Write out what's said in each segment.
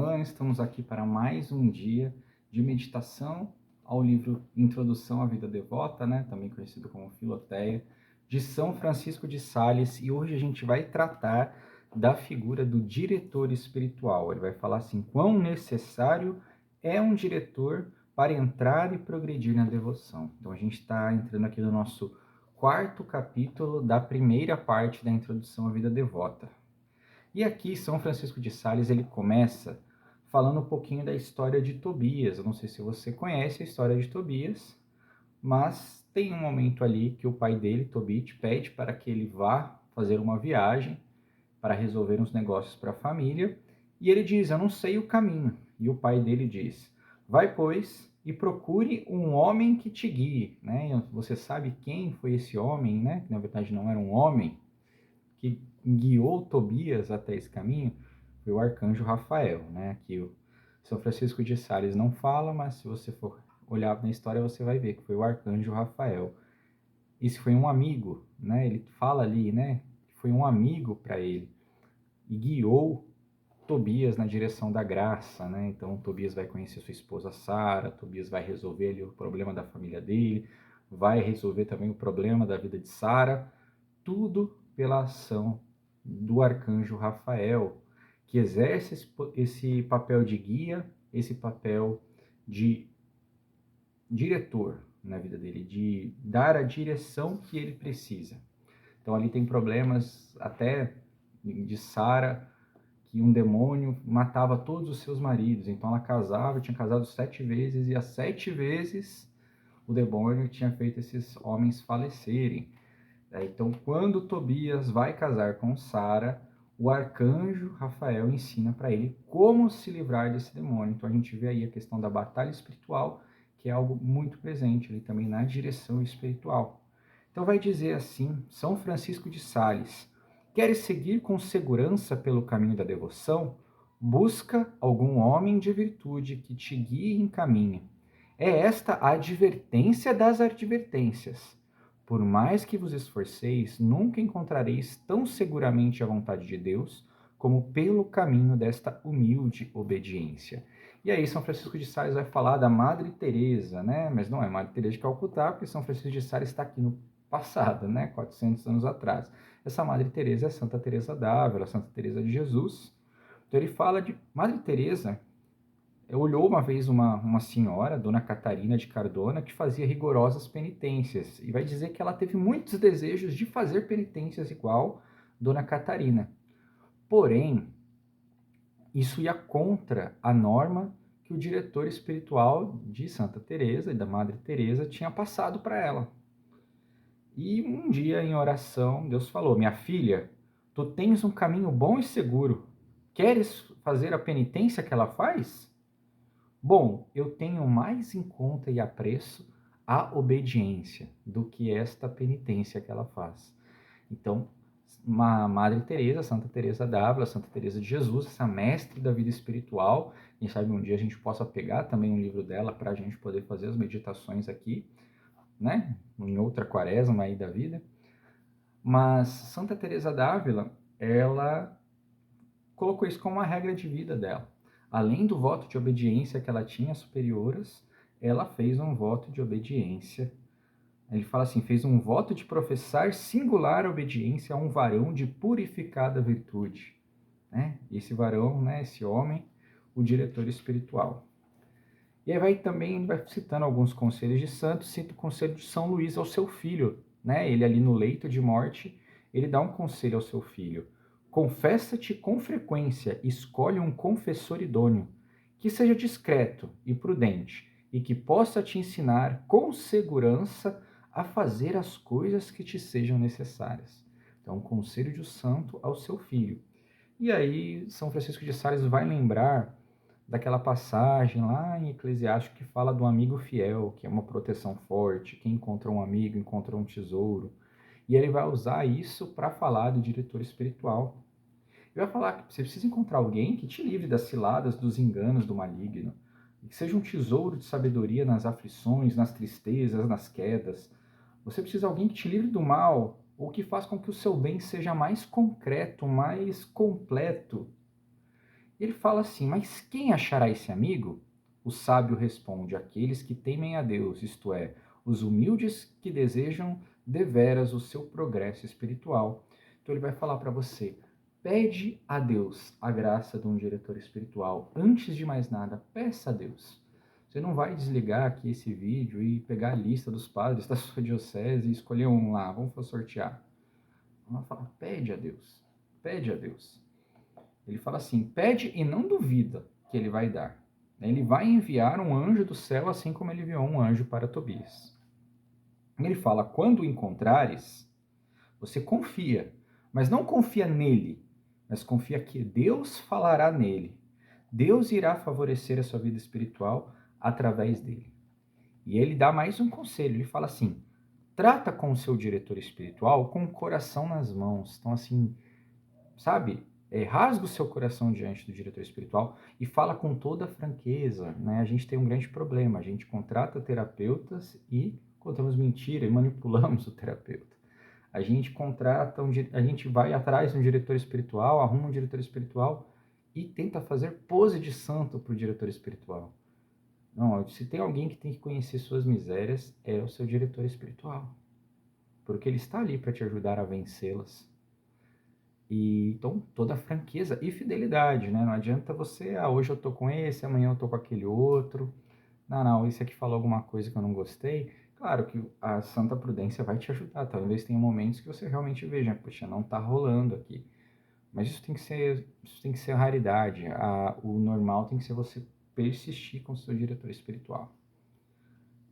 irmã, estamos aqui para mais um dia de meditação ao livro Introdução à Vida Devota, né? Também conhecido como Filoteia, de São Francisco de Sales, e hoje a gente vai tratar da figura do diretor espiritual. Ele vai falar assim, quão necessário é um diretor para entrar e progredir na devoção. Então a gente está entrando aqui no nosso quarto capítulo da primeira parte da Introdução à Vida Devota. E aqui, São Francisco de Sales, ele começa falando um pouquinho da história de Tobias. Eu não sei se você conhece a história de Tobias, mas tem um momento ali que o pai dele, Tobit, pede para que ele vá fazer uma viagem para resolver uns negócios para a família, e ele diz, eu não sei o caminho. E o pai dele diz, vai, pois, e procure um homem que te guie, né? Você sabe quem foi esse homem, né? Que na verdade não era um homem, que guiou Tobias até esse caminho, foi o arcanjo Rafael, né? Que o São Francisco de Sales não fala, mas se você for olhar na história, você vai ver que foi o arcanjo Rafael. Esse foi um amigo, né? Ele fala ali, né? Foi um amigo para ele e guiou Tobias na direção da graça, né? Então Tobias vai conhecer sua esposa Sara, Tobias vai resolver ali o problema da família dele, vai resolver também o problema da vida de Sara, tudo pela ação do arcanjo Rafael, que exerce esse papel de guia, esse papel de diretor na vida dele, de dar a direção que ele precisa. Então ali tem problemas até de Sara, que um demônio matava todos os seus maridos. Então ela casava, tinha casado 7 vezes, e as 7 vezes o demônio tinha feito esses homens falecerem. Então, quando Tobias vai casar com Sara, o arcanjo Rafael ensina para ele como se livrar desse demônio. Então, a gente vê aí a questão da batalha espiritual, que é algo muito presente ali também na direção espiritual. Então, vai dizer assim, São Francisco de Sales, queres seguir com segurança pelo caminho da devoção? Busca algum homem de virtude que te guie e encaminhe. É esta a advertência das advertências. Por mais que vos esforceis, nunca encontrareis tão seguramente a vontade de Deus como pelo caminho desta humilde obediência. E aí São Francisco de Sales vai falar da Madre Teresa, né? Mas não é Madre Teresa de Calcutá, porque São Francisco de Sales está aqui no passado, né? 400 anos atrás. Essa Madre Teresa é Santa Teresa d'Ávila, Santa Teresa de Jesus. Então ele fala de Madre Teresa. Olhou uma vez uma senhora, Dona Catarina de Cardona, que fazia rigorosas penitências, e vai dizer que ela teve muitos desejos de fazer penitências igual Dona Catarina. Porém, isso ia contra a norma que o diretor espiritual de Santa Teresa e da Madre Teresa tinha passado para ela. E um dia, em oração, Deus falou, minha filha, tu tens um caminho bom e seguro. Queres fazer a penitência que ela faz? Bom, eu tenho mais em conta e apreço a obediência do que esta penitência que ela faz. Então, Madre Teresa, Santa Teresa d'Ávila, Santa Teresa de Jesus, essa mestre da vida espiritual, quem sabe um dia a gente possa pegar também um livro dela para a gente poder fazer as meditações aqui, né? Em outra quaresma aí da vida. Mas Santa Teresa d'Ávila, ela colocou isso como uma regra de vida dela. Além do voto de obediência que ela tinha às superioras, ela fez um voto de obediência. Ele fala assim, fez um voto de professar singular obediência a um varão de purificada virtude. Né? Esse varão, né, esse homem, o diretor espiritual. E aí vai citando alguns conselhos de santos, cita o conselho de São Luís ao seu filho. Né? Ele ali no leito de morte, ele dá um conselho ao seu filho. Confessa-te com frequência, escolhe um confessor idôneo, que seja discreto e prudente, e que possa te ensinar com segurança a fazer as coisas que te sejam necessárias. Então, um conselho de um santo ao seu filho. E aí, São Francisco de Sales vai lembrar daquela passagem lá em Eclesiástico que fala do amigo fiel, que é uma proteção forte, quem encontra um amigo encontra um tesouro. E ele vai usar isso para falar do diretor espiritual. Ele vai falar que você precisa encontrar alguém que te livre das ciladas, dos enganos do maligno, e que seja um tesouro de sabedoria nas aflições, nas tristezas, nas quedas. Você precisa de alguém que te livre do mal, ou que faça com que o seu bem seja mais concreto, mais completo. Ele fala assim: mas quem achará esse amigo? O sábio responde: aqueles que temem a Deus, isto é, os humildes que desejam deveras o seu progresso espiritual. Então ele vai falar para você: pede a Deus a graça de um diretor espiritual. Antes de mais nada, peça a Deus. Você não vai desligar aqui esse vídeo e pegar a lista dos padres da sua diocese e escolher um lá, vamos sortear. Vamos falar: pede a Deus, pede a Deus. Ele fala assim: pede e não duvida que ele vai dar. Ele vai enviar um anjo do céu, assim como ele enviou um anjo para Tobias. Ele fala: quando o encontrares, você confia, mas não confia nele, mas confia que Deus falará nele. Deus irá favorecer a sua vida espiritual através dele. E ele dá mais um conselho, ele fala assim: trata com o seu diretor espiritual com o coração nas mãos. Então, assim, sabe? Rasga o seu coração diante do diretor espiritual e fala com toda a franqueza, né? A gente tem um grande problema, a gente contrata terapeutas e contamos mentira e manipulamos o terapeuta. A gente contrata, a gente vai atrás de um diretor espiritual, arruma um diretor espiritual e tenta fazer pose de santo para o diretor espiritual. Não, se tem alguém que tem que conhecer suas misérias, é o seu diretor espiritual, porque ele está ali para te ajudar a vencê-las. E então toda a franqueza e fidelidade, né? Não adianta você, hoje eu tô com esse, amanhã eu tô com aquele outro. Não, esse aqui falou alguma coisa que eu não gostei. Claro que a santa prudência vai te ajudar. Talvez tenha momentos que você realmente veja, poxa, não tá rolando aqui. Mas isso tem que ser raridade. O normal tem que ser você persistir com o seu diretor espiritual.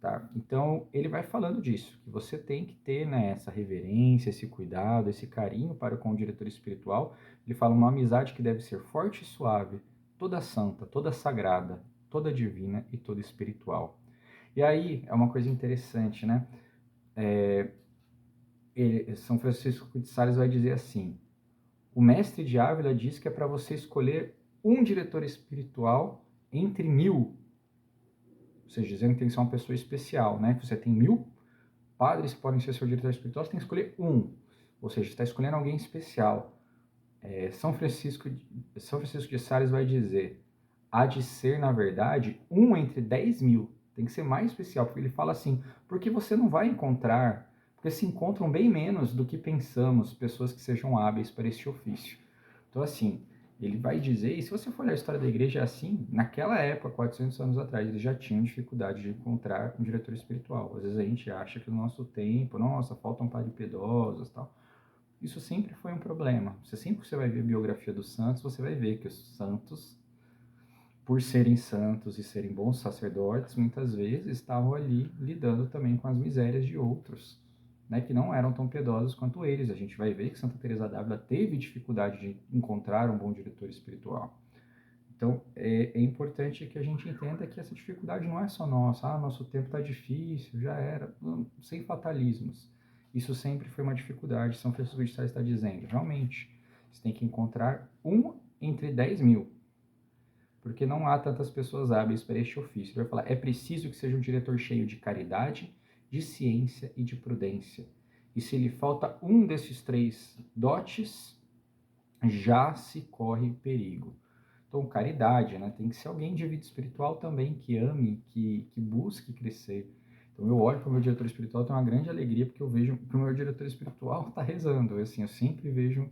Tá? Então, ele vai falando disso, que você tem que ter, né, essa reverência, esse cuidado, esse carinho para com o diretor espiritual. Ele fala uma amizade que deve ser forte e suave, toda santa, toda sagrada, toda divina e toda espiritual. E aí, é uma coisa interessante, né? São Francisco de Sales vai dizer assim: o mestre de Ávila diz que é para você escolher um diretor espiritual entre 1000, ou seja, dizendo que tem que ser uma pessoa especial, né? Que você tem 1000 padres que podem ser seu diretor espiritual, você tem que escolher um. Ou seja, você está escolhendo alguém especial. São Francisco de Sales vai dizer: há de ser, na verdade, um entre 10.000. Tem que ser mais especial, porque ele fala assim: porque você não vai encontrar, porque se encontram bem menos do que pensamos, pessoas que sejam hábeis para este ofício. Então, assim, ele vai dizer, e se você for olhar a história da igreja, é assim, naquela época, 400 anos atrás, eles já tinham dificuldade de encontrar um diretor espiritual. Às vezes a gente acha que no nosso tempo, nossa, faltam padres piedosos e tal. Isso sempre foi um problema. Sempre que você vai ver a biografia dos santos, você vai ver que os santos, por serem santos e serem bons sacerdotes, muitas vezes estavam ali lidando também com as misérias de outros, né, que não eram tão piedosos quanto eles. A gente vai ver que Santa Teresa d'Ávila teve dificuldade de encontrar um bom diretor espiritual. Então, é importante que a gente entenda que essa dificuldade não é só nossa. Nosso tempo está difícil, já era. Não, sem fatalismos. Isso sempre foi uma dificuldade. São Francisco de Sales está dizendo, realmente, você tem que encontrar um entre 10.000, porque não há tantas pessoas hábeis para este ofício. Ele vai falar, é preciso que seja um diretor cheio de caridade, de ciência e de prudência. E se lhe falta um desses 3 dotes, já se corre perigo. Então, caridade, né? Tem que ser alguém de vida espiritual também, que ame, que busque crescer. Então, eu olho para o meu diretor espiritual, tenho uma grande alegria, porque eu vejo que o meu diretor espiritual está rezando. Assim, eu sempre vejo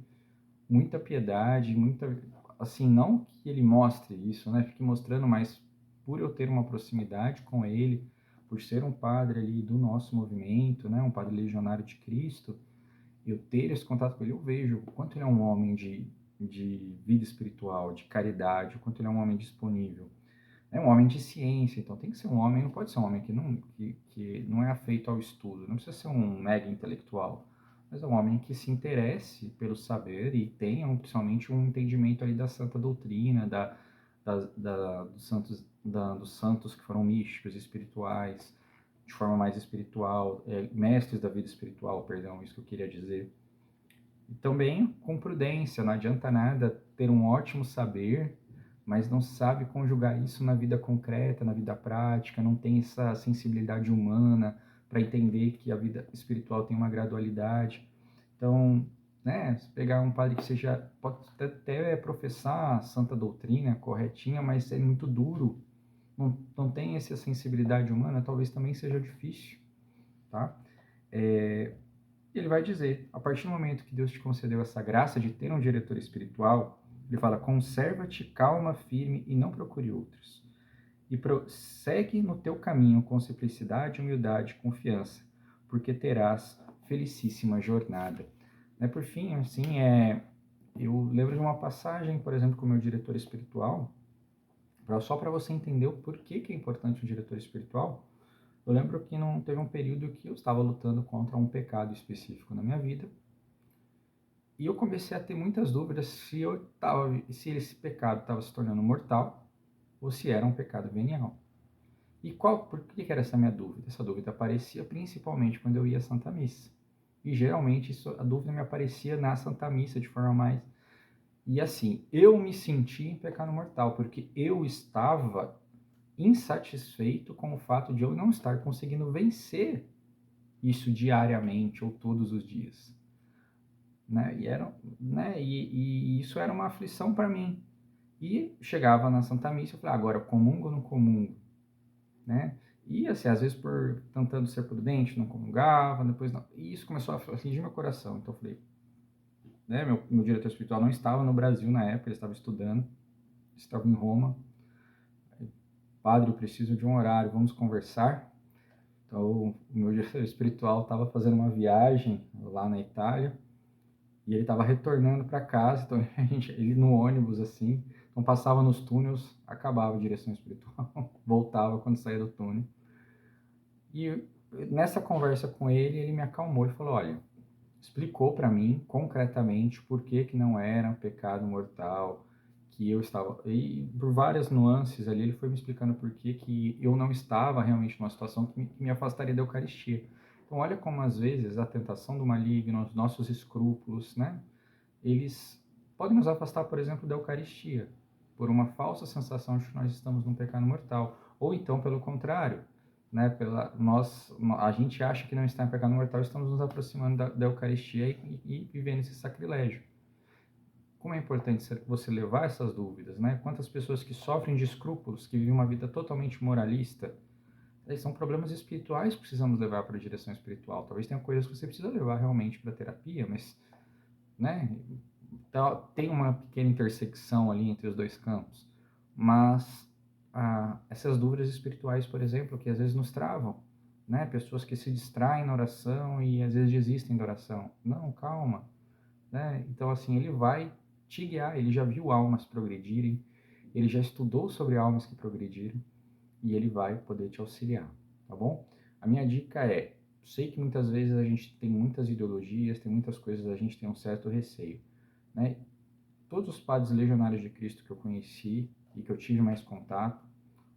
muita piedade, muita... Assim, não que ele mostre isso, né? Fique mostrando, mas por eu ter uma proximidade com ele, por ser um padre ali do nosso movimento, né? Um padre legionário de Cristo, eu ter esse contato com ele, eu vejo o quanto ele é um homem de vida espiritual, de caridade, o quanto ele é um homem disponível. É um homem de ciência, então tem que ser um homem, não pode ser um homem que não é afeito ao estudo, não precisa ser um mega intelectual, mas é um homem que se interesse pelo saber e tenha principalmente um entendimento ali da santa doutrina, dos santos que foram místicos, espirituais, de forma mais espiritual, mestres da vida espiritual, perdão, isso que eu queria dizer. E também com prudência, não adianta nada ter um ótimo saber, mas não sabe conjugar isso na vida concreta, na vida prática, não tem essa sensibilidade humana para entender que a vida espiritual tem uma gradualidade. Então, né? Se pegar um padre que seja, pode até professar a santa doutrina corretinha, mas é muito duro, não tem essa sensibilidade humana, talvez também seja difícil, tá? Ele vai dizer, a partir do momento que Deus te concedeu essa graça de ter um diretor espiritual, ele fala, conserva-te calma, firme e não procure outros. E prossegue no teu caminho com simplicidade, humildade e confiança, porque terás felicíssima jornada. Por fim, assim, eu lembro de uma passagem, por exemplo, com o meu diretor espiritual, só para você entender o porquê que é importante um diretor espiritual. Eu lembro que não teve um período que eu estava lutando contra um pecado específico na minha vida, e eu comecei a ter muitas dúvidas se esse pecado estava se tornando mortal ou se era um pecado venial. E por que era essa minha dúvida? Essa dúvida aparecia principalmente quando eu ia à Santa Missa. E geralmente a dúvida me aparecia na Santa Missa de forma mais... E assim, eu me senti em pecado mortal, porque eu estava insatisfeito com o fato de eu não estar conseguindo vencer isso diariamente ou todos os dias. E isso era uma aflição para mim. E chegava na Santa Missa, eu falei, agora comungo ou não comungo? Né? E assim, às vezes por tentando ser prudente, não comungava, depois não. E isso começou a afligir meu coração. Então eu falei, né, meu diretor espiritual não estava no Brasil na época, ele estava estudando, estava em Roma. Padre, eu preciso de um horário, vamos conversar? Então, o meu diretor espiritual estava fazendo uma viagem lá na Itália e ele estava retornando para casa, então ele no ônibus assim, então passava nos túneis, acabava a direção espiritual, voltava quando saía do túnel. E nessa conversa com ele, ele me acalmou e falou, olha, explicou para mim concretamente por que não era um pecado mortal, que eu estava... E por várias nuances ali, ele foi me explicando por que eu não estava realmente numa situação que me afastaria da Eucaristia. Então, olha como às vezes a tentação do maligno, os nossos escrúpulos, né? Eles podem nos afastar, por exemplo, da Eucaristia, por uma falsa sensação de que nós estamos num pecado mortal. Ou então, pelo contrário, né, a gente acha que não está em pecado mortal, estamos nos aproximando da Eucaristia e vivendo esse sacrilégio. Como é importante você levar essas dúvidas, né? Quantas pessoas que sofrem de escrúpulos, que vivem uma vida totalmente moralista, são problemas espirituais que precisamos levar para a direção espiritual. Talvez tenha coisas que você precisa levar realmente para a terapia, mas, né, tem uma pequena intersecção ali entre os dois campos. Mas essas dúvidas espirituais, por exemplo, que às vezes nos travam, né? Pessoas que se distraem na oração e às vezes desistem da oração. Não, calma, né? Então, assim, ele vai te guiar, ele já viu almas progredirem, ele já estudou sobre almas que progrediram e ele vai poder te auxiliar, tá bom? A minha dica é, sei que muitas vezes a gente tem muitas ideologias, tem muitas coisas, a gente tem um certo receio, né? Todos os padres legionários de Cristo que eu conheci e que eu tive mais contato,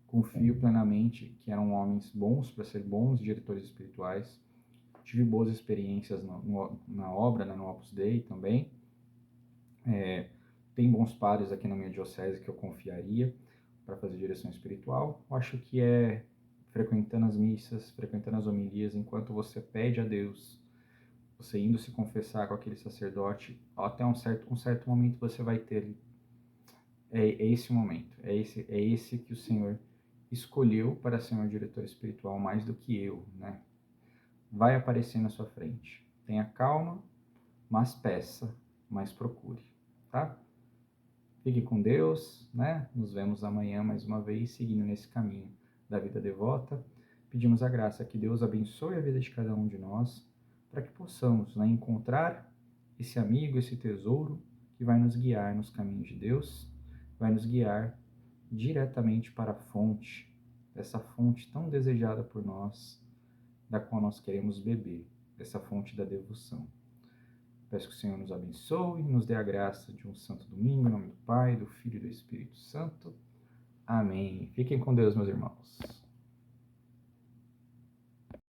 confio plenamente que eram homens bons para ser bons diretores espirituais. Tive boas experiências na obra, no Opus Dei também. Tem bons padres aqui na minha diocese que eu confiaria para fazer direção espiritual. Eu acho que é frequentando as missas, frequentando as homilias, enquanto você pede a Deus, você indo se confessar com aquele sacerdote, até um certo momento você vai ter esse momento, é esse que o Senhor escolheu para ser meu diretor espiritual mais do que eu, né? Vai aparecer na sua frente. Tenha calma, mas peça, mas procure, tá? Fique com Deus, né? Nos vemos amanhã mais uma vez, seguindo nesse caminho da vida devota. Pedimos a graça que Deus abençoe a vida de cada um de nós, para que possamos, né, encontrar esse amigo, esse tesouro que vai nos guiar nos caminhos de Deus, vai nos guiar diretamente para a fonte, essa fonte tão desejada por nós, da qual nós queremos beber, essa fonte da devoção. Peço que o Senhor nos abençoe, nos dê a graça de um santo domingo, em nome do Pai, do Filho e do Espírito Santo. Amém. Fiquem com Deus, meus irmãos.